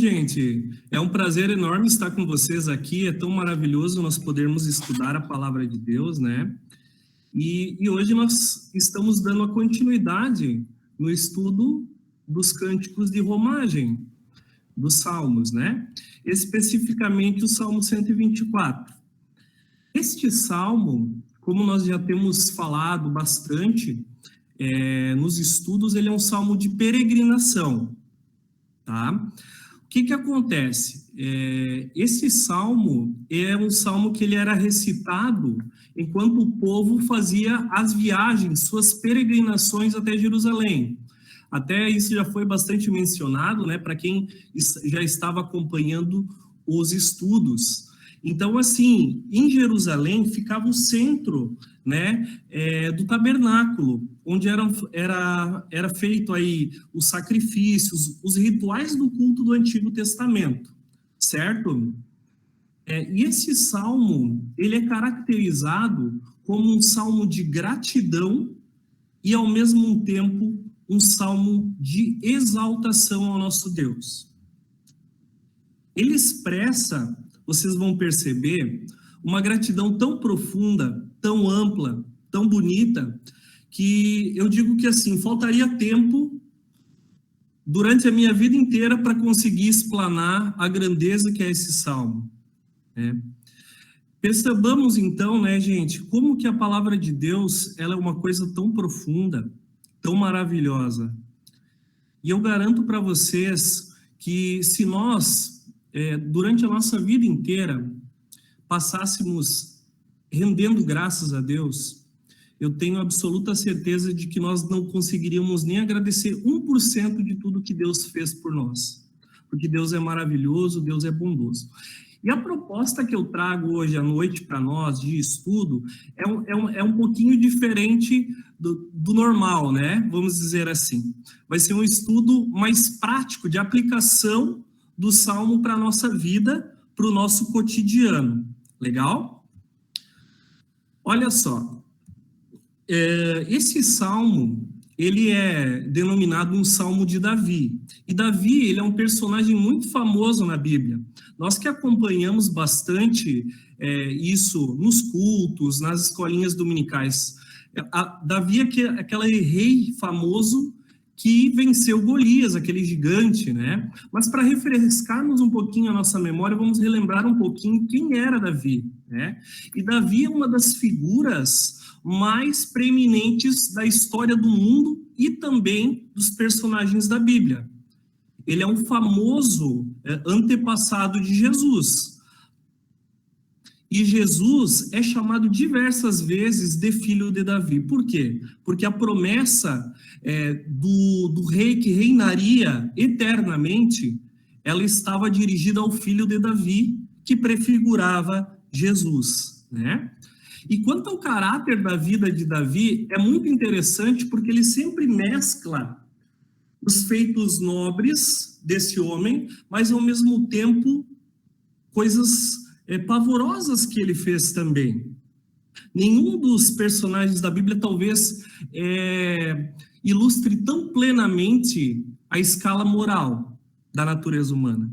Gente, é um prazer enorme estar com vocês aqui. É tão maravilhoso nós podermos estudar a palavra de Deus, né? E hoje nós estamos dando a continuidade no estudo dos cânticos de romagem, dos salmos, né? Especificamente o Salmo 124. Este salmo, como nós já temos falado bastante nos estudos, ele é um salmo de peregrinação, tá? O que acontece? Esse salmo é um salmo que ele era recitado enquanto o povo fazia as viagens, suas peregrinações até Jerusalém. Até isso já foi bastante mencionado, né, para quem já estava acompanhando os estudos. Então, assim, em Jerusalém ficava o centro, né, do tabernáculo, onde era feito aí os sacrifícios, os rituais do culto do Antigo Testamento, certo? E esse salmo, ele é caracterizado como um salmo de gratidão e, ao mesmo tempo, um salmo de exaltação ao nosso Deus. Ele expressa, vocês vão perceber, uma gratidão tão profunda, tão ampla, tão bonita, que eu digo que, assim, faltaria tempo durante a minha vida inteira para conseguir explanar a grandeza que é esse salmo, né? Percebamos, então, né, gente, como que a palavra de Deus, ela é uma coisa tão profunda, tão maravilhosa. E eu garanto para vocês que se nós, durante a nossa vida inteira, passássemos rendendo graças a Deus, eu tenho absoluta certeza de que nós não conseguiríamos nem agradecer 1% de tudo que Deus fez por nós. Porque Deus é maravilhoso, Deus é bondoso. E a proposta que eu trago hoje à noite para nós, de estudo, é um pouquinho diferente do normal, né? Vamos dizer assim. Vai ser um estudo mais prático, de aplicação do Salmo para a nossa vida, para o nosso cotidiano. Legal? Olha só. Esse Salmo, ele é denominado um Salmo de Davi. E Davi, ele é um personagem muito famoso na Bíblia. Nós que acompanhamos bastante isso nos cultos, nas escolinhas dominicais. Davi é aquele rei famoso que venceu Golias, aquele gigante, né? Mas para refrescarmos um pouquinho a nossa memória, vamos relembrar um pouquinho quem era Davi, né? E Davi é uma das figuras mais preeminentes da história do mundo e também dos personagens da Bíblia. Ele é um famoso antepassado de Jesus. E Jesus é chamado diversas vezes de filho de Davi. Por quê? Porque a promessa do rei que reinaria eternamente, ela estava dirigida ao filho de Davi, que prefigurava Jesus, né? E quanto ao caráter da vida de Davi, é muito interessante porque ele sempre mescla os feitos nobres desse homem, mas ao mesmo tempo coisas pavorosas que ele fez também. Nenhum dos personagens da Bíblia talvez ilustre tão plenamente a escala moral da natureza humana.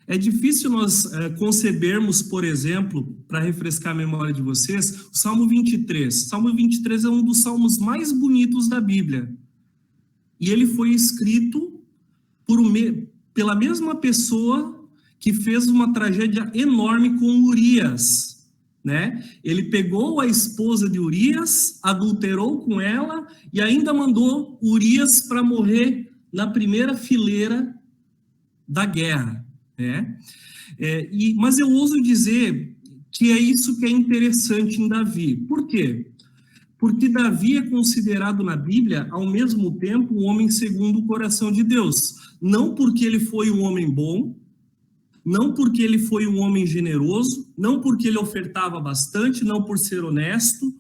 É difícil nós concebermos, por exemplo, para refrescar a memória de vocês, o Salmo 23. O Salmo 23 é um dos salmos mais bonitos da Bíblia. E ele foi escrito pela mesma pessoa que fez uma tragédia enorme com Urias, né? Ele pegou a esposa de Urias, adulterou com ela e ainda mandou Urias para morrer na primeira fileira da guerra, né? Mas eu ouso dizer que é isso que é interessante em Davi. Por quê? Porque Davi é considerado na Bíblia, ao mesmo tempo, um homem segundo o coração de Deus. Não porque ele foi um homem bom, não porque ele foi um homem generoso, não porque ele ofertava bastante, não por ser honesto,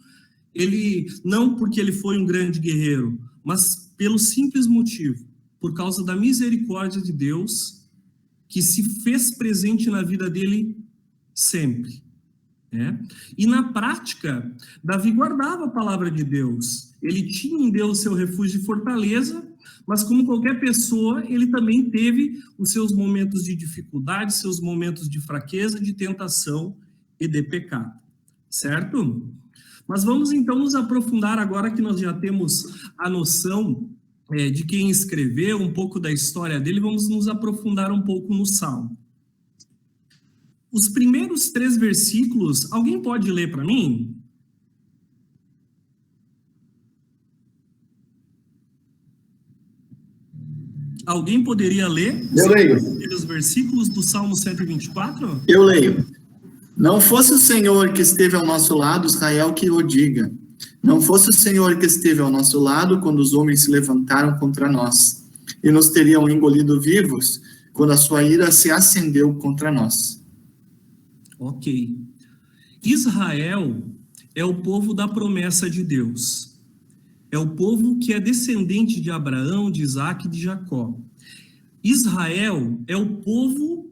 não porque ele foi um grande guerreiro, mas pelo simples motivo, por causa da misericórdia de Deus, que se fez presente na vida dele sempre. E na prática, Davi guardava a palavra de Deus. Ele tinha em Deus seu refúgio e fortaleza, Mas como qualquer pessoa, ele também teve os seus momentos de dificuldade, seus momentos de fraqueza, de tentação e de pecado, certo? Mas vamos então nos aprofundar agora que nós já temos a noção de quem escreveu, um pouco da história dele, vamos nos aprofundar um pouco no Salmo. Os primeiros 3 versículos, alguém pode ler para mim? Alguém poderia ler? Eu leio. Os versículos do Salmo 124? Eu leio. Não fosse o Senhor que esteve ao nosso lado, Israel que o diga. Não fosse o Senhor que esteve ao nosso lado quando os homens se levantaram contra nós e nos teriam engolido vivos quando a sua ira se acendeu contra nós. Ok. Israel é o povo da promessa de Deus. É o povo que é descendente de Abraão, de Isaac e de Jacó. Israel é o povo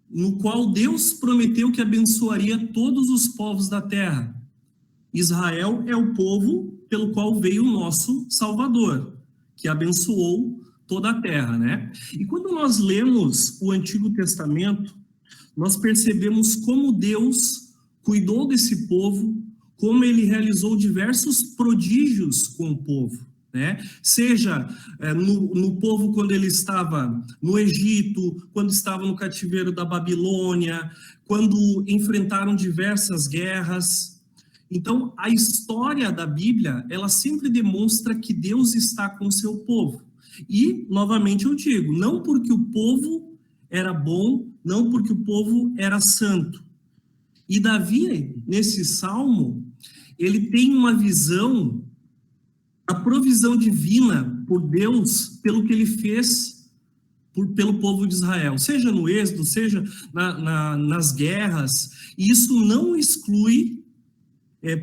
no qual Deus prometeu que abençoaria todos os povos da terra. Israel é o povo pelo qual veio o nosso Salvador, que abençoou toda a terra, né? E quando nós lemos o Antigo Testamento, nós percebemos como Deus cuidou desse povo, como ele realizou diversos prodígios com o povo, né? Seja no povo quando ele estava no Egito, quando estava no cativeiro da Babilônia, quando enfrentaram diversas guerras. Então, a história da Bíblia, ela sempre demonstra que Deus está com o seu povo. E, novamente eu digo, não porque o povo era bom, não porque o povo era santo. E Davi, nesse salmo, ele tem uma visão da provisão divina por Deus, pelo que ele fez pelo povo de Israel, seja no êxodo, seja nas guerras. E isso não exclui,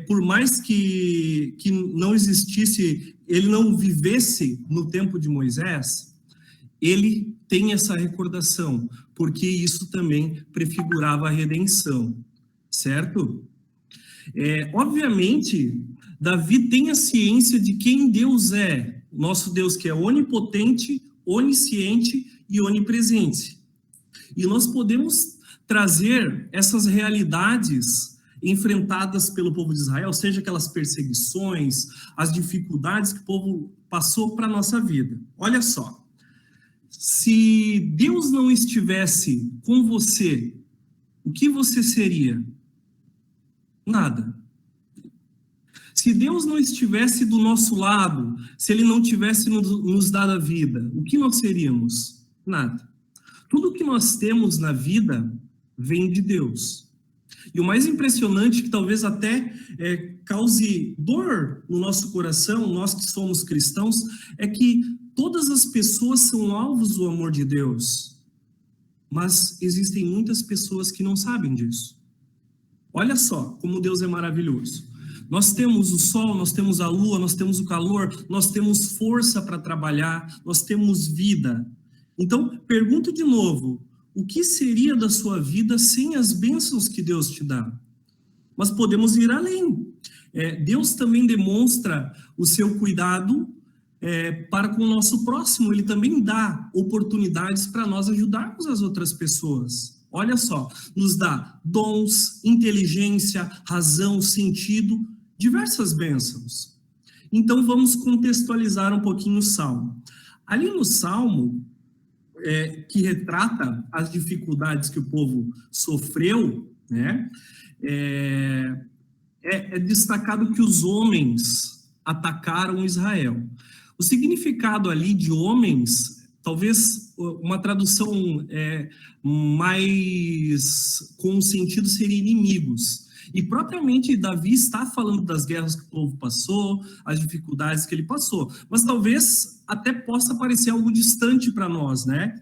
por mais que não existisse, ele não vivesse no tempo de Moisés, ele tem essa recordação, porque isso também prefigurava a redenção, certo? Obviamente, Davi tem a ciência de quem Deus é, nosso Deus que é onipotente, onisciente e onipresente. E nós podemos trazer essas realidades enfrentadas pelo povo de Israel, seja aquelas perseguições, as dificuldades que o povo passou para a nossa vida. Olha só, se Deus não estivesse com você, o que você seria? Nada. Se Deus não estivesse do nosso lado, se Ele não tivesse nos dado a vida, o que nós seríamos? Nada. Tudo que nós temos na vida vem de Deus. E o mais impressionante, que talvez até cause dor no nosso coração, nós que somos cristãos, é que todas as pessoas são alvos do amor de Deus. Mas existem muitas pessoas que não sabem disso. Olha só como Deus é maravilhoso. Nós temos o sol, nós temos a lua, nós temos o calor, nós temos força para trabalhar, nós temos vida. Então, pergunto de novo, o que seria da sua vida sem as bênçãos que Deus te dá? Mas podemos ir além. Deus também demonstra o seu cuidado para com o nosso próximo. Ele também dá oportunidades para nós ajudarmos as outras pessoas. Olha só, nos dá dons, inteligência, razão, sentido, diversas bênçãos. Então vamos contextualizar um pouquinho o Salmo. Ali no Salmo, que retrata as dificuldades que o povo sofreu, né? É destacado que os homens atacaram Israel. O significado ali de homens, talvez uma tradução mais com sentido seria inimigos. E propriamente Davi está falando das guerras que o povo passou, as dificuldades que ele passou. Mas talvez até possa parecer algo distante para nós, né?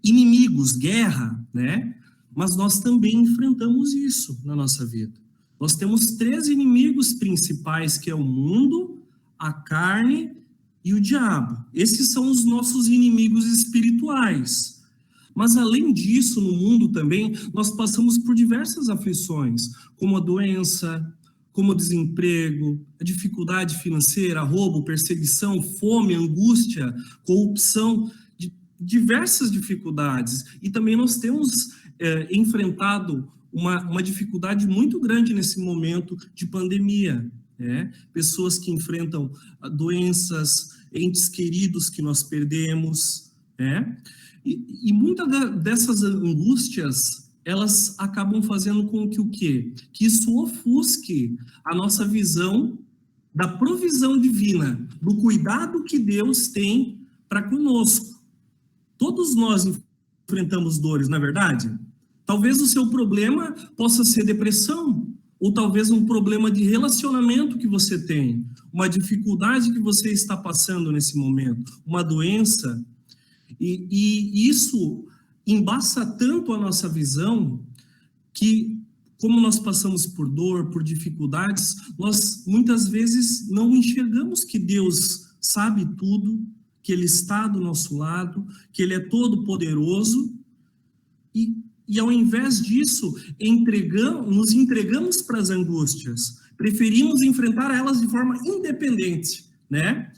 Inimigos, guerra, né? Mas nós também enfrentamos isso na nossa vida. Nós temos 3 inimigos principais, que é o mundo, a carne e o diabo. Esses são os nossos inimigos espirituais. Mas além disso, no mundo também, nós passamos por diversas aflições, como a doença, como o desemprego, a dificuldade financeira, roubo, perseguição, fome, angústia, corrupção, diversas dificuldades. E também nós temos enfrentado uma dificuldade muito grande nesse momento de pandemia, né? Pessoas que enfrentam doenças, entes queridos que nós perdemos, né? E muitas dessas angústias, elas acabam fazendo com que o quê? Que isso ofusque a nossa visão da provisão divina, do cuidado que Deus tem para conosco. Todos nós enfrentamos dores, não é verdade? Talvez o seu problema possa ser depressão, ou talvez um problema de relacionamento que você tem, uma dificuldade que você está passando nesse momento, uma doença, e isso embaça tanto a nossa visão que, como nós passamos por dor, por dificuldades, nós muitas vezes não enxergamos que Deus sabe tudo, que Ele está do nosso lado, que Ele é todo poderoso, e ao invés disso, nos entregamos para as angústias, preferimos enfrentar elas de forma independente, né?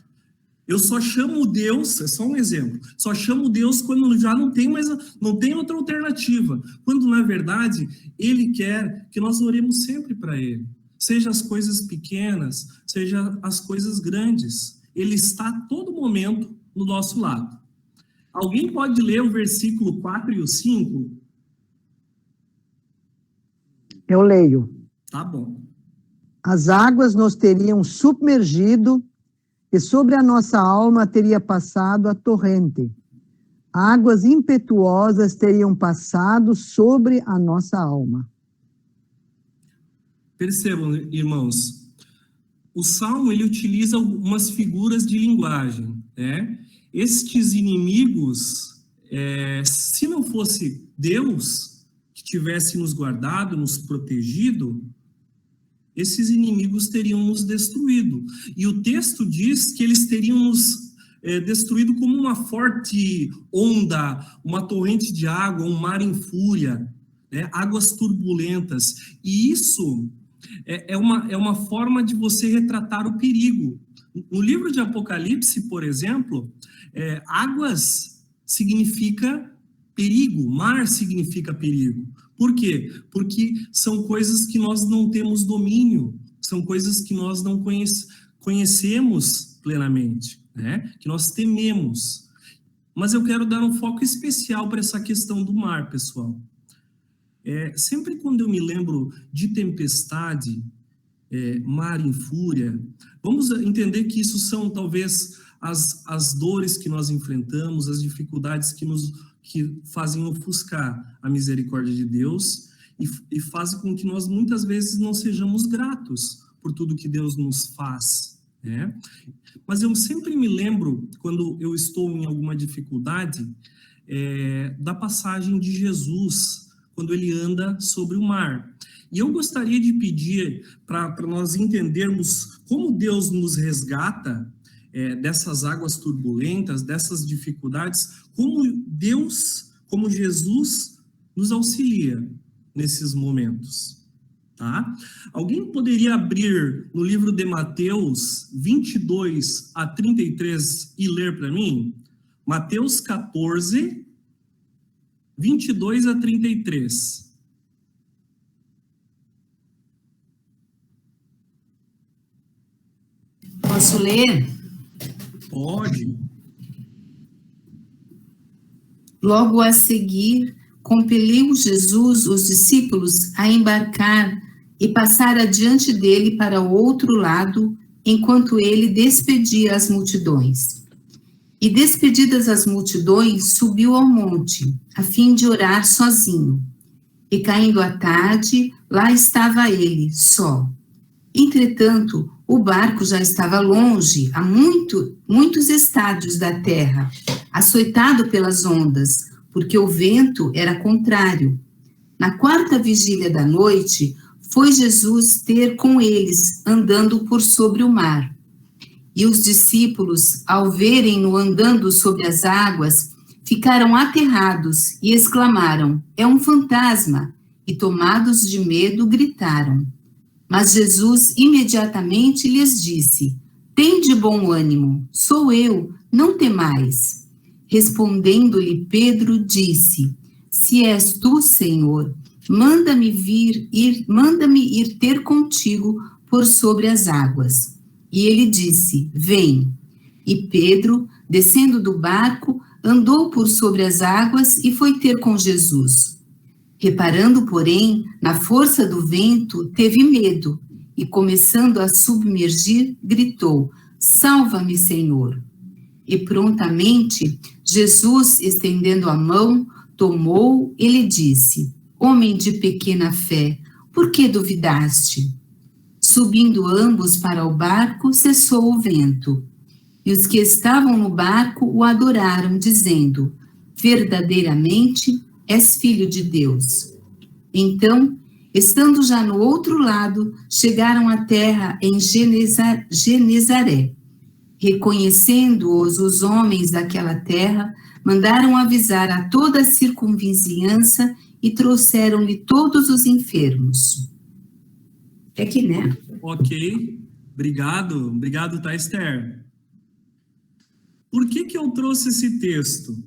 Eu só chamo Deus, é só um exemplo, só chamo Deus quando já não tem outra alternativa, quando na verdade Ele quer que nós oremos sempre para Ele, seja as coisas pequenas, seja as coisas grandes, Ele está a todo momento do nosso lado. Alguém pode ler o versículo 4 e o 5? Eu leio. Tá bom. As águas nos teriam submergido e sobre a nossa alma teria passado a torrente. Águas impetuosas teriam passado sobre a nossa alma. Percebam, irmãos, o Salmo, ele utiliza algumas figuras de linguagem, né? Estes inimigos, se não fosse Deus que tivesse nos guardado, nos protegido, esses inimigos teriam nos destruído. E o texto diz que eles teriam nos destruído como uma forte onda, uma torrente de água, um mar em fúria, né? Águas turbulentas. E isso é uma forma de você retratar o perigo. No livro de Apocalipse, por exemplo, águas significa perigo, mar significa perigo. Por quê? Porque são coisas que nós não temos domínio, são coisas que nós não conhecemos plenamente, né? Que nós tememos. Mas eu quero dar um foco especial para essa questão do mar, pessoal. Sempre quando eu me lembro de tempestade, mar em fúria, vamos entender que isso são talvez as dores que nós enfrentamos, as dificuldades que fazem ofuscar a misericórdia de Deus e fazem com que nós muitas vezes não sejamos gratos por tudo que Deus nos faz, né? Mas eu sempre me lembro, quando eu estou em alguma dificuldade, da passagem de Jesus, quando ele anda sobre o mar. E eu gostaria de pedir para nós entendermos como Deus nos resgata dessas águas turbulentas, dessas dificuldades, como Jesus nos auxilia nesses momentos, tá? Alguém poderia abrir no livro de Mateus 22 a 33 e ler para mim? Mateus 14, 22 a 33. Posso ler? Pode. Logo a seguir, compeliu Jesus os discípulos a embarcar e passar adiante dele para o outro lado, enquanto ele despedia as multidões. E despedidas as multidões, subiu ao monte, a fim de orar sozinho. E caindo a tarde, lá estava ele, só. Entretanto, o barco já estava longe, a muitos estádios da terra, açoitado pelas ondas, porque o vento era contrário. Na quarta vigília da noite, foi Jesus ter com eles, andando por sobre o mar. E os discípulos, ao verem-no andando sobre as águas, ficaram aterrados e exclamaram: "É um fantasma!" E tomados de medo, gritaram. Mas Jesus imediatamente lhes disse: Tende bom ânimo, sou eu, não temais. Respondendo-lhe Pedro, disse: Se és tu, Senhor, manda-me ir ter contigo por sobre as águas. E ele disse: Vem. E Pedro, descendo do barco, andou por sobre as águas e foi ter com Jesus. Reparando, porém, na força do vento, teve medo e, começando a submergir, gritou: Salva-me, Senhor! E prontamente, Jesus, estendendo a mão, tomou e lhe disse: Homem de pequena fé, por que duvidaste? Subindo ambos para o barco, cessou o vento. E os que estavam no barco o adoraram, dizendo: Verdadeiramente és filho de Deus. Então, estando já no outro lado, chegaram à terra em Genezaré. Reconhecendo-os os homens daquela terra, mandaram avisar a toda a circunvizinhança e trouxeram-lhe todos os enfermos. É aqui, né? Ok, obrigado, tá, Esther? Por que eu trouxe esse texto?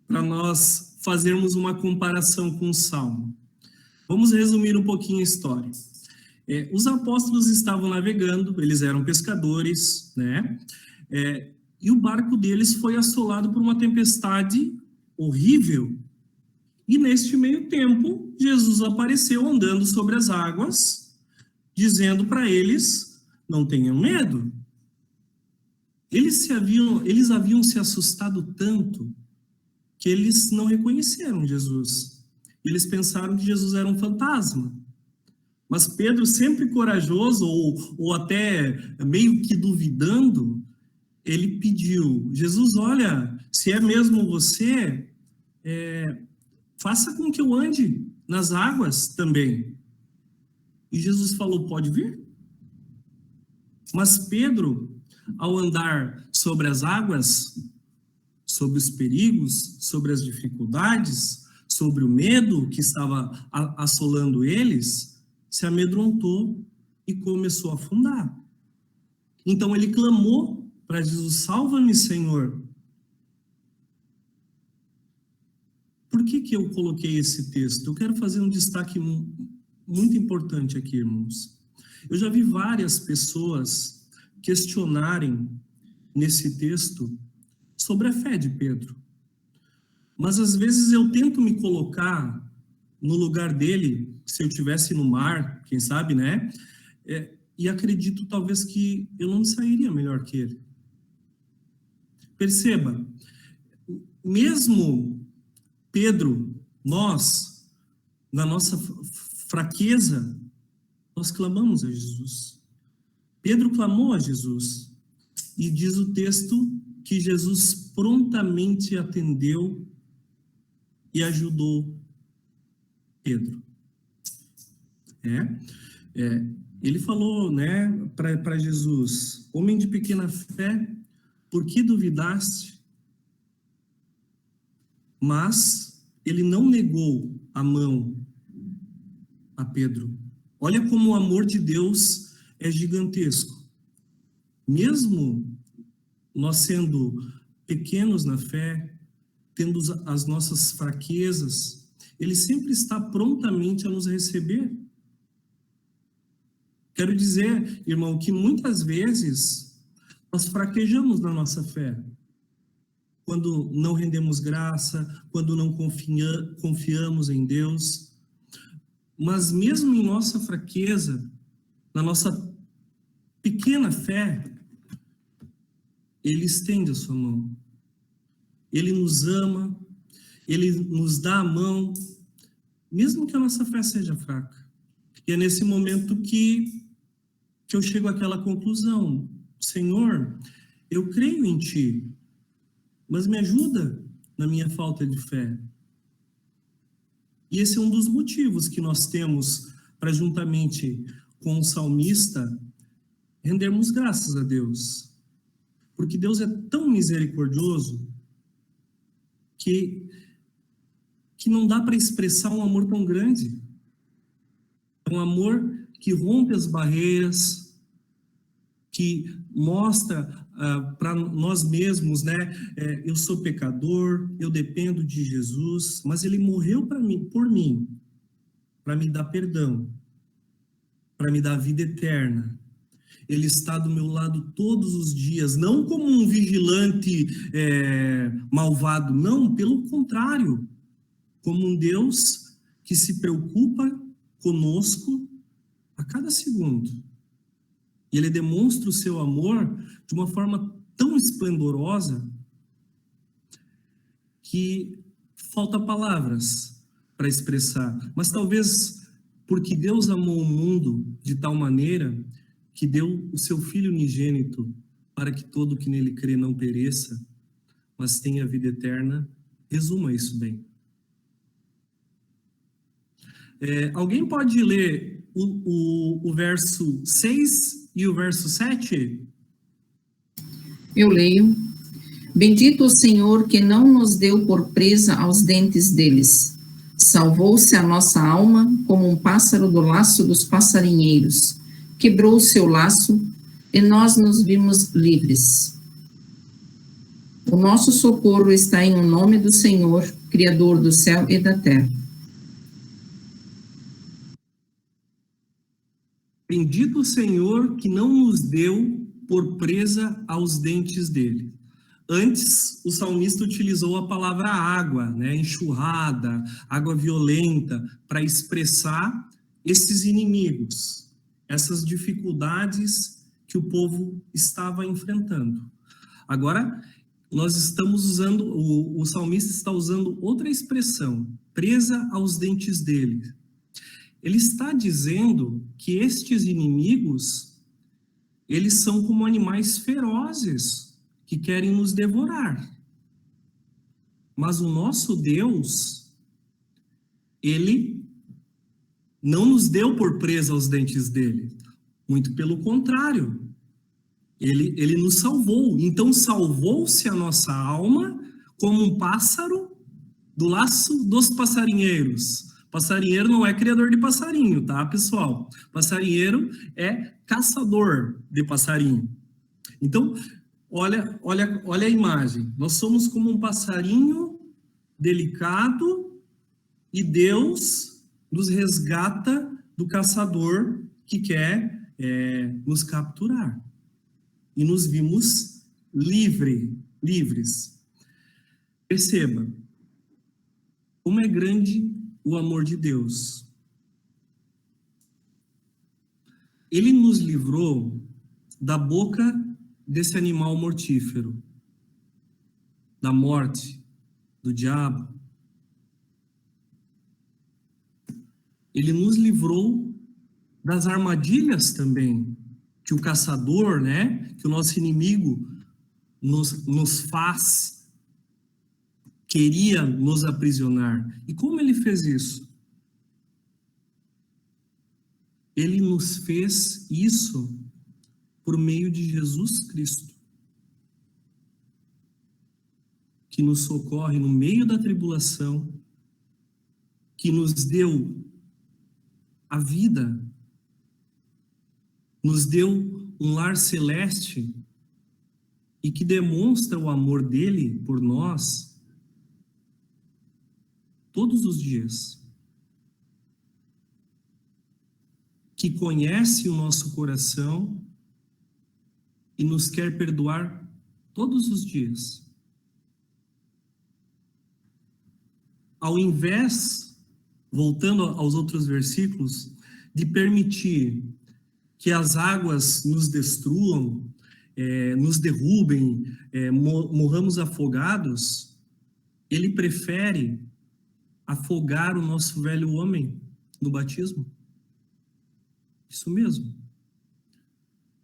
Para nós fazermos uma comparação com o Salmo. Vamos resumir um pouquinho a história. Os apóstolos estavam navegando, eles eram pescadores, né? E o barco deles foi assolado por uma tempestade horrível. E neste meio tempo, Jesus apareceu andando sobre as águas, dizendo para eles: não tenham medo. Eles haviam se assustado tanto que eles não reconheceram Jesus. Eles pensaram que Jesus era um fantasma. Mas Pedro, sempre corajoso, ou até meio que duvidando, ele pediu: Jesus, olha, se é mesmo você, faça com que eu ande nas águas também. E Jesus falou: pode vir. Mas Pedro, ao andar sobre as águas, sobre os perigos, sobre as dificuldades, sobre o medo que estava assolando eles, se amedrontou e começou a afundar. Então ele clamou para Jesus: salva-me, Senhor. Por que eu coloquei esse texto? Eu quero fazer um destaque muito importante aqui, irmãos. Eu já vi várias pessoas questionarem nesse texto sobre a fé de Pedro. Mas às vezes eu tento me colocar no lugar dele, se eu estivesse no mar, quem sabe, né? E acredito talvez que eu não sairia melhor que ele. Perceba, mesmo Pedro, nós, na nossa fraqueza, nós clamamos a Jesus. Pedro clamou a Jesus. E diz o texto que Jesus prontamente atendeu e ajudou Pedro. Ele falou, né, para Jesus: homem de pequena fé, por que duvidaste? Mas ele não negou a mão a Pedro. Olha como o amor de Deus é gigantesco. Mesmo nós sendo pequenos na fé, tendo as nossas fraquezas, ele sempre está prontamente a nos receber. Quero dizer, irmão, que muitas vezes nós fraquejamos na nossa fé. Quando não rendemos graça, quando não confiamos em Deus. Mas mesmo em nossa fraqueza, na nossa pequena fé, Ele estende a sua mão. Ele nos ama, Ele nos dá a mão, mesmo que a nossa fé seja fraca. E é nesse momento que eu chego àquela conclusão: Senhor, eu creio em Ti, mas me ajuda na minha falta de fé. E esse é um dos motivos que nós temos para, juntamente com o salmista, rendermos graças a Deus. Porque Deus é tão misericordioso que não dá para expressar um amor tão grande. É um amor que rompe as barreiras, que mostra para nós mesmos, né? Eu sou pecador, eu dependo de Jesus, mas ele morreu por mim, para me dar perdão, para me dar vida eterna. Ele está do meu lado todos os dias, não como um vigilante malvado, não, pelo contrário, como um Deus que se preocupa conosco a cada segundo. E ele demonstra o seu amor de uma forma tão esplendorosa que falta palavras para expressar. Mas talvez porque Deus amou o mundo de tal maneira que deu o seu Filho unigênito para que todo que nele crê não pereça, mas tenha vida eterna. Resuma isso bem. Alguém pode ler o verso 6 e o verso 7? Eu leio. Bendito o Senhor que não nos deu por presa aos dentes deles. Salvou-se a nossa alma como um pássaro do laço dos passarinheiros. Quebrou o seu laço e nós nos vimos livres. O nosso socorro está em o nome do Senhor, Criador do céu e da terra. Bendito o Senhor que não nos deu por presa aos dentes dele. Antes, o salmista utilizou a palavra água, né, enxurrada, água violenta, para expressar esses inimigos, essas dificuldades que o povo estava enfrentando. Agora, nós estamos usando, o salmista está usando outra expressão, presa aos dentes dele. Ele está dizendo que estes inimigos, eles são como animais ferozes que querem nos devorar. Mas o nosso Deus, ele não nos deu por presa aos dentes dele. Muito pelo contrário. Ele nos salvou. Então, salvou-se a nossa alma como um pássaro do laço dos passarinheiros. Passarinheiro não é criador de passarinho, tá, pessoal? Passarinheiro é caçador de passarinho. Então, olha a imagem. Nós somos como um passarinho delicado e Deus nos resgata do caçador que quer nos capturar. E nos vimos livres. Perceba como é grande o amor de Deus. Ele nos livrou da boca desse animal mortífero, da morte, do diabo. Ele nos livrou das armadilhas também, que o caçador, né, que o nosso inimigo nos faz, queria nos aprisionar. E como ele fez isso? Ele nos fez isso por meio de Jesus Cristo, que nos socorre no meio da tribulação, que nos deu a vida, nos deu um lar celeste e que demonstra o amor dele por nós todos os dias. Que conhece o nosso coração e nos quer perdoar todos os dias. Ao invés, voltando aos outros versículos, de permitir que as águas nos destruam, nos derrubem, morramos afogados, ele prefere afogar o nosso velho homem no batismo. Isso mesmo.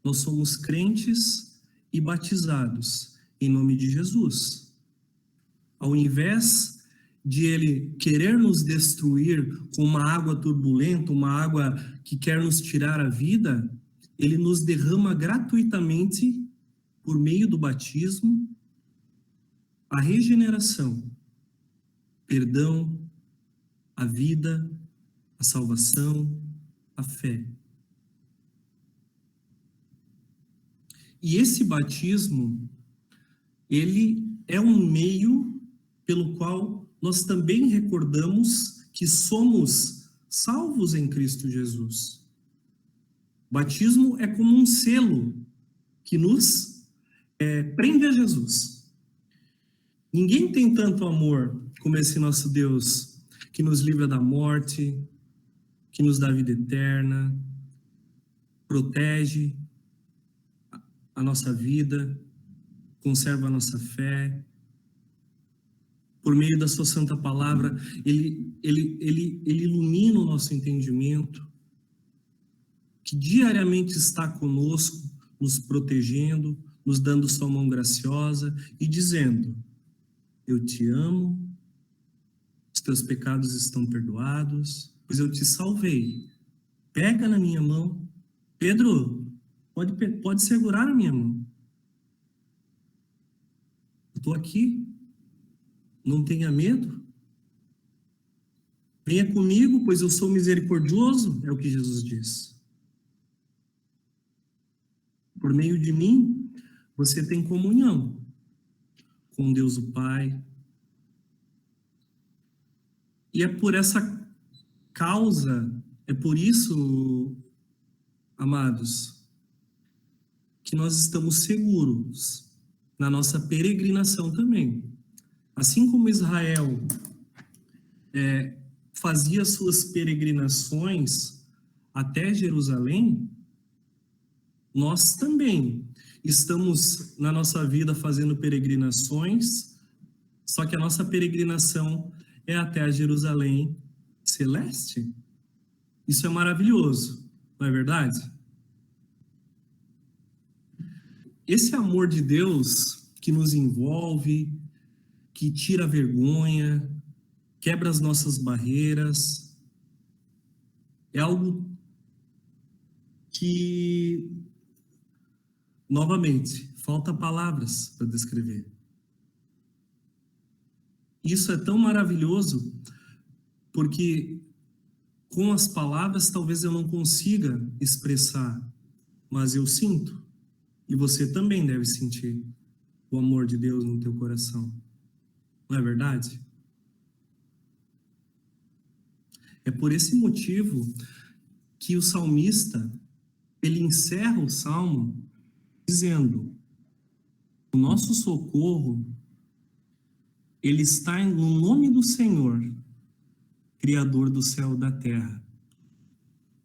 Nós somos crentes e batizados em nome de Jesus. Ao invés de ele querer nos destruir com uma água turbulenta, uma água que quer nos tirar a vida, ele nos derrama gratuitamente, por meio do batismo, a regeneração, perdão, a vida, a salvação, a fé. E esse batismo, ele é um meio pelo qual nós também recordamos que somos salvos em Cristo Jesus. Batismo é como um selo que nos prende a Jesus. Ninguém tem tanto amor como esse nosso Deus, que nos livra da morte, que nos dá vida eterna, protege a nossa vida, conserva a nossa fé. Por meio da sua santa palavra, ele ilumina o nosso entendimento, que diariamente está conosco, nos protegendo, nos dando sua mão graciosa e dizendo: eu te amo, os teus pecados estão perdoados, pois eu te salvei. Pega na minha mão. Pedro, pode segurar a minha mão. Eu estou aqui. Não tenha medo. Venha comigo, pois eu sou misericordioso, é o que Jesus diz. Por meio de mim, você tem comunhão com Deus o Pai. E é por essa causa, é por isso, amados, que nós estamos seguros na nossa peregrinação também. Assim como Israel fazia suas peregrinações até Jerusalém, nós também estamos na nossa vida fazendo peregrinações, só que a nossa peregrinação é até a Jerusalém celeste. Isso é maravilhoso, não é verdade? Esse amor de Deus que nos envolve, que tira a vergonha, quebra as nossas barreiras, é algo que, novamente, falta palavras para descrever. Isso é tão maravilhoso, porque com as palavras talvez eu não consiga expressar, mas eu sinto, e você também deve sentir o amor de Deus no teu coração. Não é verdade? É por esse motivo que o salmista, ele encerra o salmo dizendo: o nosso socorro, ele está no nome do Senhor, Criador do céu e da terra.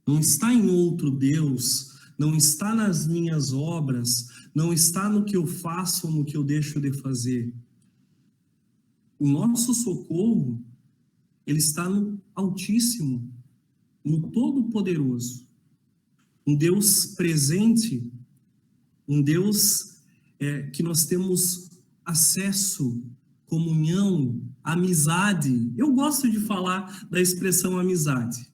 Não está em outro Deus, não está nas minhas obras, não está no que eu faço ou no que eu deixo de fazer. O nosso socorro, ele está no Altíssimo, no Todo-Poderoso. Um Deus presente, um Deus que nós temos acesso, comunhão, amizade. Eu gosto de falar da expressão amizade.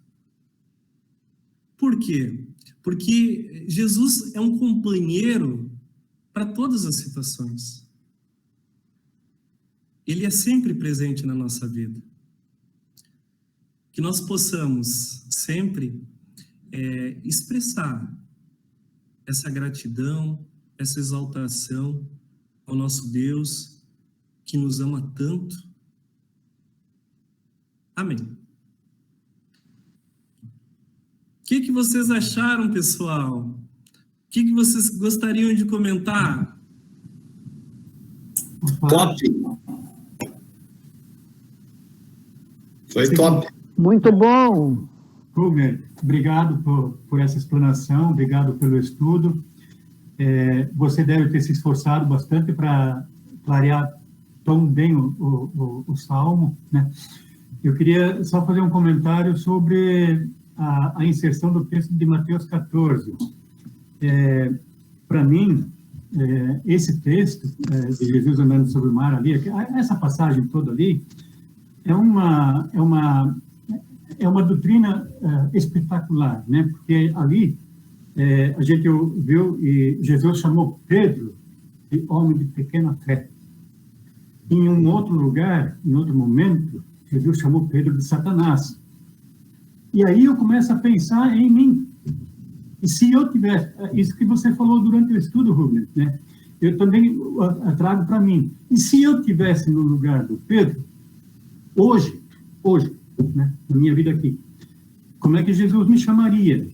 Por quê? Porque Jesus é um companheiro para todas as situações. Ele é sempre presente na nossa vida. Que nós possamos sempre expressar essa gratidão, essa exaltação ao nosso Deus, que nos ama tanto. Amém. O que vocês acharam, pessoal? O que vocês gostariam de comentar? Top! Foi top! Muito bom! Kruger, obrigado por essa explanação, obrigado pelo estudo. Você deve ter se esforçado bastante para clarear tão bem o Salmo, né? Eu queria só fazer um comentário sobre a inserção do texto de Mateus 14. Para mim, esse texto de Jesus andando sobre o mar ali, essa passagem toda ali, é uma doutrina espetacular, né? Porque ali a gente viu e Jesus chamou Pedro de homem de pequena fé. Em um outro lugar, em outro momento, Jesus chamou Pedro de Satanás. E aí eu começo a pensar em mim. E se eu tivesse, isso que você falou durante o estudo, Rubens, né? Eu também trago para mim. E se eu tivesse no lugar do Pedro, hoje, né, na minha vida aqui, como é que Jesus me chamaria?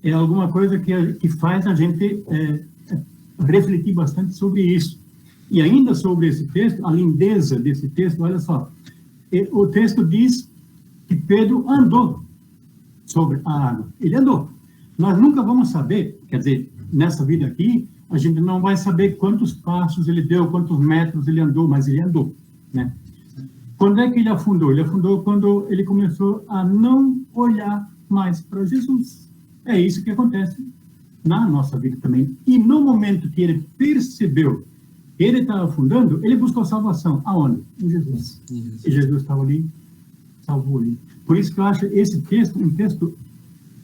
É alguma coisa que faz a gente refletir bastante sobre isso. E ainda sobre esse texto, a lindeza desse texto, olha só, o texto diz que Pedro andou sobre a água. Ele andou. Nós nunca vamos saber, quer dizer, nessa vida aqui, a gente não vai saber quantos passos ele deu, quantos metros ele andou, mas ele andou, né? Quando é que ele afundou? Ele afundou quando ele começou a não olhar mais para Jesus. É isso que acontece na nossa vida também. E no momento que ele percebeu que ele estava afundando, ele buscou salvação. Aonde? Em Jesus. E Jesus estava ali, salvou ele. Por isso que eu acho esse texto um texto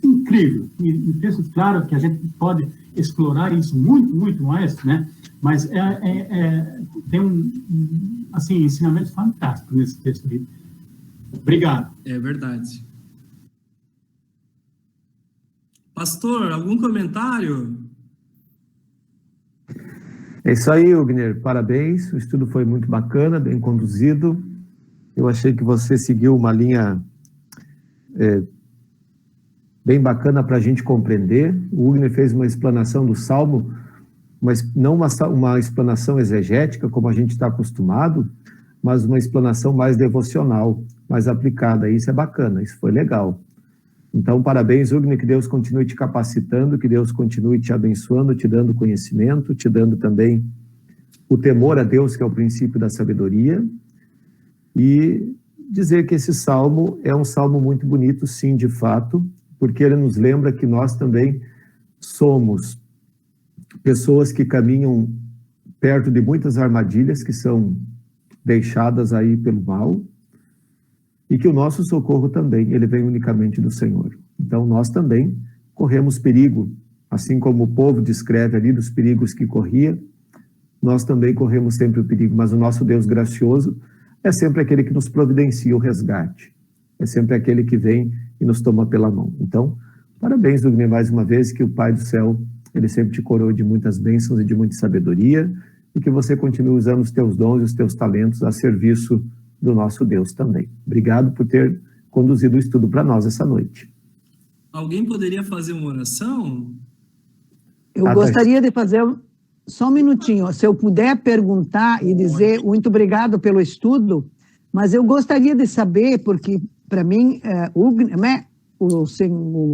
incrível. E um texto, claro, que a gente pode explorar isso muito, muito mais, né? Mas tem assim, ensinamento fantástico nesse texto aí. Obrigado. É verdade. Pastor, algum comentário? É isso aí, Wagner. Parabéns. O estudo foi muito bacana, bem conduzido. Eu achei que você seguiu uma linha bem bacana para a gente compreender. O Wagner fez uma explanação do Salmo, mas não uma explanação exegética, como a gente está acostumado, mas uma explanação mais devocional, mais aplicada. Isso é bacana, isso foi legal. Então, parabéns, Wagner, que Deus continue te capacitando, que Deus continue te abençoando, te dando conhecimento, te dando também o temor a Deus, que é o princípio da sabedoria, e dizer que esse salmo é um salmo muito bonito, sim, de fato, porque ele nos lembra que nós também somos pessoas que caminham perto de muitas armadilhas que são deixadas aí pelo mal, e que o nosso socorro também, ele vem unicamente do Senhor. Então, nós também corremos perigo, assim como o povo descreve ali dos perigos que corria, nós também corremos sempre o perigo, mas o nosso Deus gracioso é sempre aquele que nos providencia o resgate, é sempre aquele que vem e nos toma pela mão. Então, parabéns, Wagner, mais uma vez, que o Pai do Céu, ele sempre te coroe de muitas bênçãos e de muita sabedoria, e que você continue usando os teus dons e os teus talentos a serviço do nosso Deus também. Obrigado por ter conduzido o estudo para nós essa noite. Alguém poderia fazer uma oração? Eu gostaria de fazer só um minutinho. Se eu puder perguntar e dizer muito obrigado pelo estudo, mas eu gostaria de saber, porque para mim, o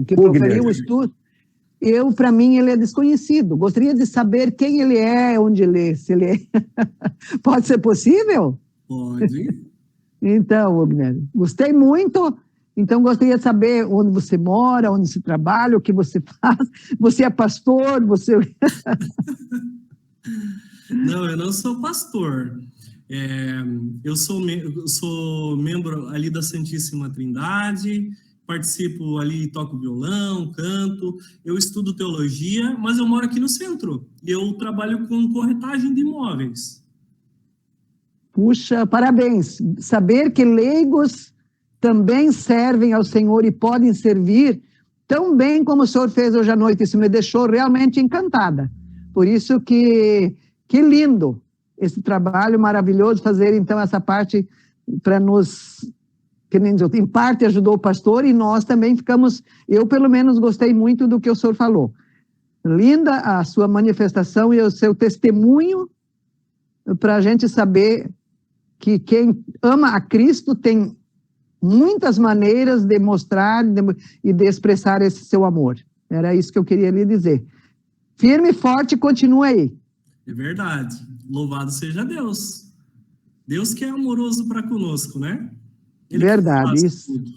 que proferiu o estudo, para mim, ele é desconhecido. Gostaria de saber quem ele é, onde ele é, se ele é. Pode ser possível? Pode. Então, Wagner, gostei muito. Então, gostaria de saber onde você mora, onde você trabalha, o que você faz. Você é pastor? Você... Não, eu não sou pastor. Eu sou membro ali da Santíssima Trindade, participo ali, toco violão, canto, eu estudo teologia, mas eu moro aqui no centro. E eu trabalho com corretagem de imóveis. Puxa, parabéns. Saber que leigos também servem ao Senhor e podem servir tão bem como o Senhor fez hoje à noite. Isso me deixou realmente encantada. Por isso que lindo esse trabalho maravilhoso, fazer então essa parte para nos, que nem dizer, em parte ajudou o pastor e nós também ficamos, eu pelo menos gostei muito do que o senhor falou. Linda a sua manifestação e o seu testemunho para a gente saber que quem ama a Cristo tem muitas maneiras de mostrar e de expressar esse seu amor. Era isso que eu queria lhe dizer. Firme e forte, continua aí. É verdade. Louvado seja Deus. Deus que é amoroso para conosco, né? Ele verdade, isso. Tudo,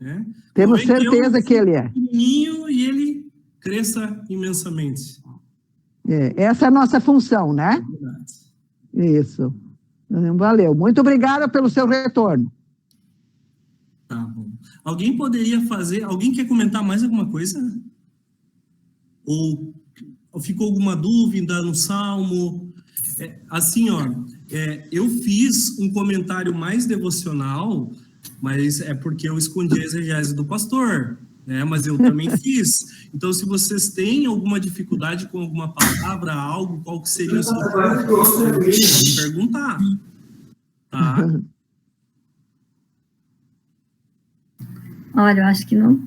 né? Temos certeza que Ele é. E Ele cresça imensamente. Essa é a nossa função, né? É verdade. Isso. Valeu. Muito obrigada pelo seu retorno. Tá bom. Alguém quer comentar mais alguma coisa? Ou ficou alguma dúvida no Salmo? Eu fiz um comentário mais devocional, mas é porque eu escondi a exegese do pastor. né? Mas eu também fiz. Então, se vocês têm alguma dificuldade com alguma palavra, algo, qual que seria o seu pode perguntar, tá? Olha, eu acho que não,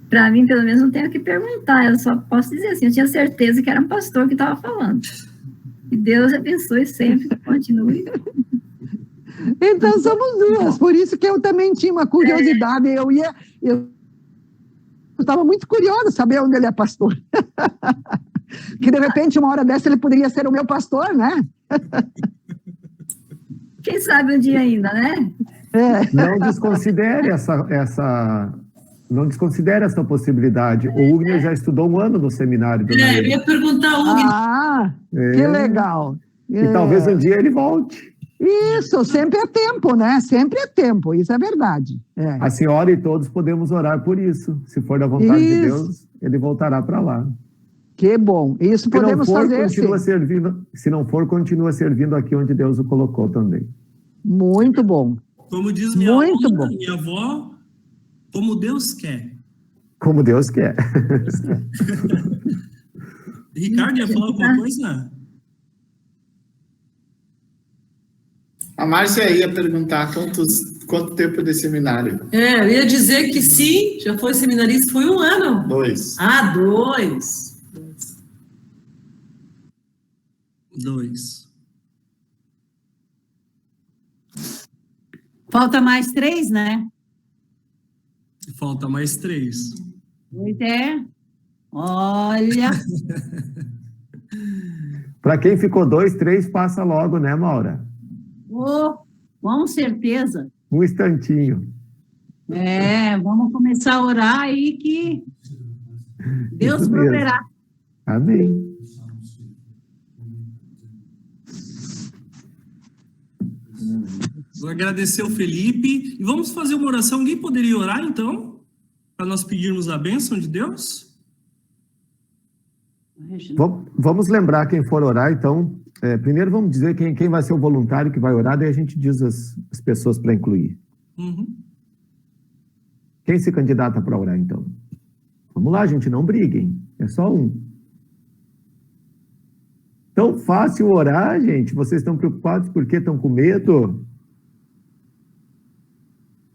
para mim, pelo menos, não tenho o que perguntar. Eu só posso dizer assim, eu tinha certeza que era um pastor que estava falando. E Deus abençoe sempre, que continue. Então somos duas, por isso que eu também tinha uma curiosidade, eu estava muito curiosa saber onde ele é pastor. Que de repente, uma hora dessa, ele poderia ser o meu pastor, né? Quem sabe um dia ainda, né? Não desconsidere não desconsidere essa possibilidade. O Ugner já estudou 1 ano no seminário. Eu ia perguntar ao Ugner. Ah, que legal. E talvez um dia ele volte. Isso, sempre é tempo, né? Sempre é tempo, isso é verdade. A senhora e todos podemos orar por isso. Se for da vontade de Deus, ele voltará para lá. Que bom, isso podemos fazer sim. Se não for, continua servindo aqui onde Deus o colocou também. Muito bom. Como diz minha avó, como Deus quer. Como Deus quer. Ricardo, ia falar alguma coisa? A Márcia ia perguntar quanto tempo de seminário. Eu ia dizer que sim, já foi seminarista, foi 1 ano. 2. 2. 2. Falta mais 3, né? Falta mais 3. Pois é. Olha. Para quem ficou 2, 3, passa logo, né, Maura? Com certeza. Um instantinho. Vamos começar a orar aí que Deus proverá. Amém. Vou agradecer o Felipe e vamos fazer uma oração. Alguém poderia orar, então? Para nós pedirmos a bênção de Deus? Vamos lembrar quem for orar, então. Primeiro vamos dizer quem vai ser o voluntário que vai orar, daí a gente diz as pessoas para incluir. Uhum. Quem se candidata para orar, então? Vamos lá, gente, não briguem. É só um. Tão fácil orar, gente. Vocês estão preocupados porque estão com medo?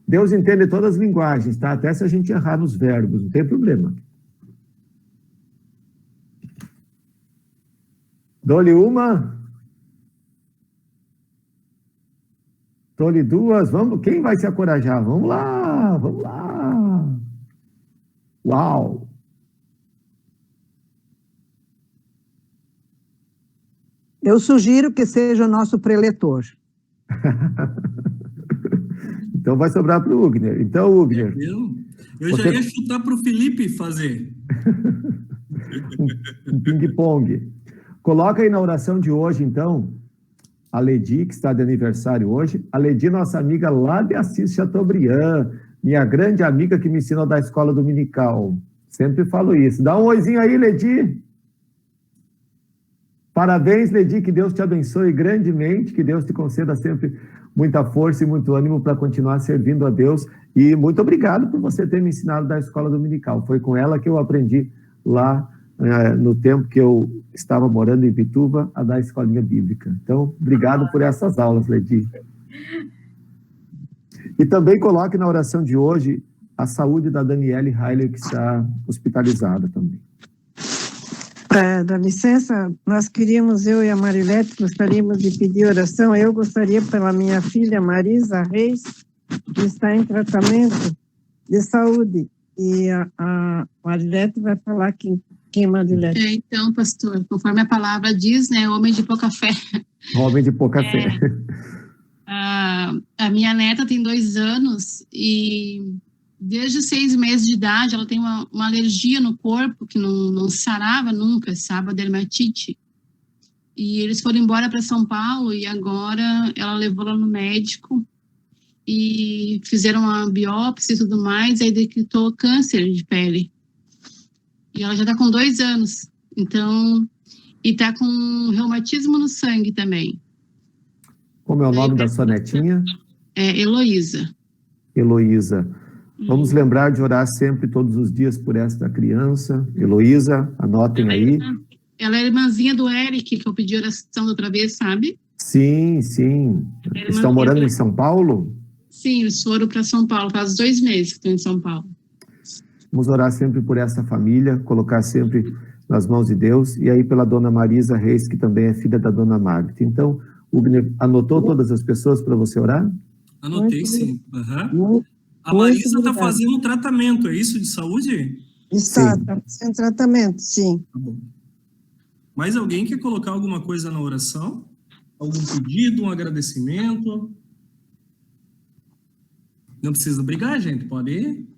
Deus entende todas as linguagens, tá? Até se a gente errar nos verbos, não tem problema. Dou-lhe uma. Dou-lhe 2. Vamos, quem vai se encorajar? Vamos lá, vamos lá. Uau! Eu sugiro que seja o nosso preletor. Então vai sobrar para o Ugner. Então, Ugner. Eu já ia chutar para o Felipe fazer. um ping-pong. Coloca aí na oração de hoje, então, a Ledi, que está de aniversário hoje. A Ledi, nossa amiga lá de Assis Chateaubriand, minha grande amiga que me ensinou da escola dominical. Sempre falo isso. Dá um oizinho aí, Ledi. Parabéns, Ledi, que Deus te abençoe grandemente, que Deus te conceda sempre muita força e muito ânimo para continuar servindo a Deus. E muito obrigado por você ter me ensinado da escola dominical. Foi com ela que eu aprendi lá no tempo que eu estava morando em Pituba, a dar escolinha bíblica. Então, obrigado por essas aulas, Ledi. E também coloque na oração de hoje a saúde da Daniele Heiler, que está hospitalizada também. Dá licença, nós queríamos, eu e a Marilete, gostaríamos de pedir oração. Eu gostaria pela minha filha Marisa Reis, que está em tratamento de saúde. E a Marilete vai falar quem é Marilete. Então, pastor, conforme a palavra diz, né, homem de pouca fé. Homem de pouca fé. A minha neta tem 2 anos e desde 6 meses de idade ela tem uma alergia no corpo que não sarava nunca, sabe, a dermatite. E eles foram embora para São Paulo e agora ela levou ela no médico e fizeram uma biópsia e tudo mais, aí decretou câncer de pele. E ela já está com 2 anos, então, e está com reumatismo no sangue também. Como é o nome da sua netinha? Heloísa. Heloísa. Vamos lembrar de orar sempre, todos os dias, por esta criança. Heloísa, anotem aí. Ela é irmãzinha do Eric, que eu pedi oração da outra vez, sabe? Sim, sim. Estão morando em São Paulo? Sim, eles foram para São Paulo, faz 2 meses que estão em São Paulo. Vamos orar sempre por essa família, colocar sempre nas mãos de Deus, e aí pela dona Marisa Reis, que também é filha da dona Marta. Então, Ugner, anotou todas as pessoas para você orar? Anotei, sim. Uhum. A Marisa está fazendo um tratamento, é isso, de saúde? Está fazendo tratamento, sim. Tá bom. Mais alguém quer colocar alguma coisa na oração? Algum pedido, um agradecimento? Não precisa brigar, gente, pode ir.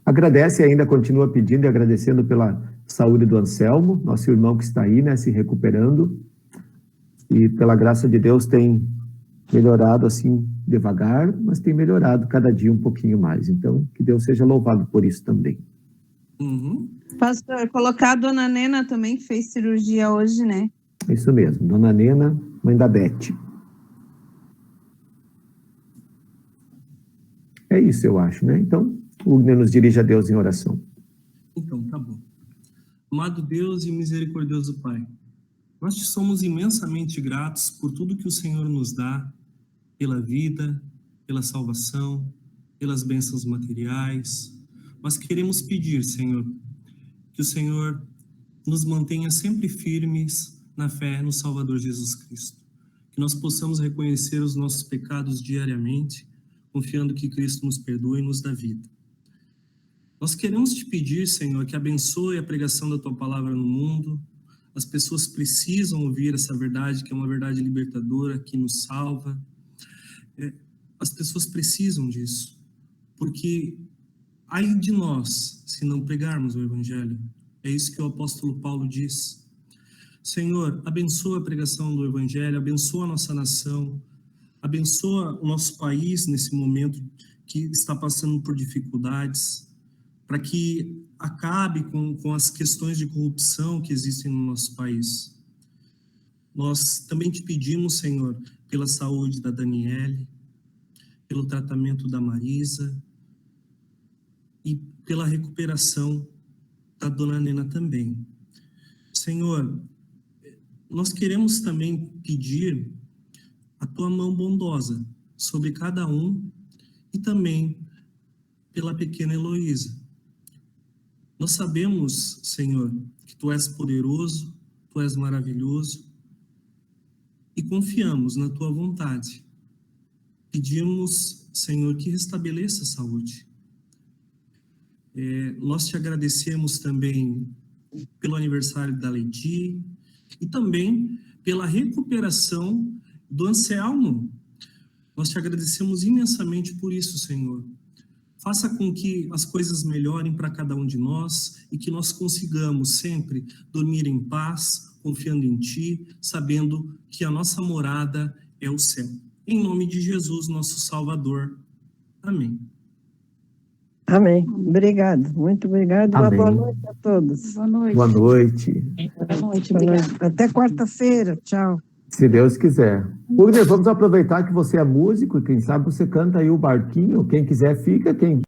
Agradece ainda, continua pedindo e agradecendo pela saúde do Anselmo, nosso irmão que está aí, né, se recuperando, e pela graça de Deus tem melhorado assim devagar, mas tem melhorado cada dia um pouquinho mais. Então, que Deus seja louvado por isso também. Uhum. Pastor, colocar a dona Nena também, que fez cirurgia hoje, né? Isso mesmo, dona Nena, mãe da Beth. É isso, eu acho, né? Então, o Ugner nos dirige a Deus em oração. Então, tá bom. Amado Deus e misericordioso Pai, nós te somos imensamente gratos por tudo que o Senhor nos dá, pela vida, pela salvação, pelas bênçãos materiais. Nós queremos pedir, Senhor, que o Senhor nos mantenha sempre firmes na fé no Salvador Jesus Cristo. Que nós possamos reconhecer os nossos pecados diariamente, confiando que Cristo nos perdoe e nos dá vida. Nós queremos te pedir, Senhor, que abençoe a pregação da tua palavra no mundo. As pessoas precisam ouvir essa verdade, que é uma verdade libertadora, que nos salva. As pessoas precisam disso, porque ai de nós se não pregarmos o Evangelho. É isso que o apóstolo Paulo diz. Senhor, abençoa a pregação do Evangelho, abençoa a nossa nação, abençoa o nosso país nesse momento que está passando por dificuldades, para que acabe com as questões de corrupção que existem no nosso país. Nós também te pedimos, Senhor, pela saúde da Daniele, pelo tratamento da Marisa e pela recuperação da dona Nena também. Senhor, nós queremos também pedir a tua mão bondosa sobre cada um e também pela pequena Heloísa. Nós sabemos, Senhor, que tu és poderoso, tu és maravilhoso e confiamos na tua vontade. Pedimos, Senhor, que restabeleça a saúde. Nós te agradecemos também pelo aniversário da Lady e também pela recuperação do Anselmo. Nós te agradecemos imensamente por isso, Senhor. Faça com que as coisas melhorem para cada um de nós e que nós consigamos sempre dormir em paz, confiando em Ti, sabendo que a nossa morada é o céu. Em nome de Jesus, nosso Salvador. Amém. Amém. Obrigado. Muito obrigado. Uma boa noite a todos. Boa noite. Boa noite. Boa noite, obrigada. Até quarta-feira. Tchau. Se Deus quiser. Ugner, vamos aproveitar que você é músico e quem sabe você canta aí o barquinho. Quem quiser fica, quem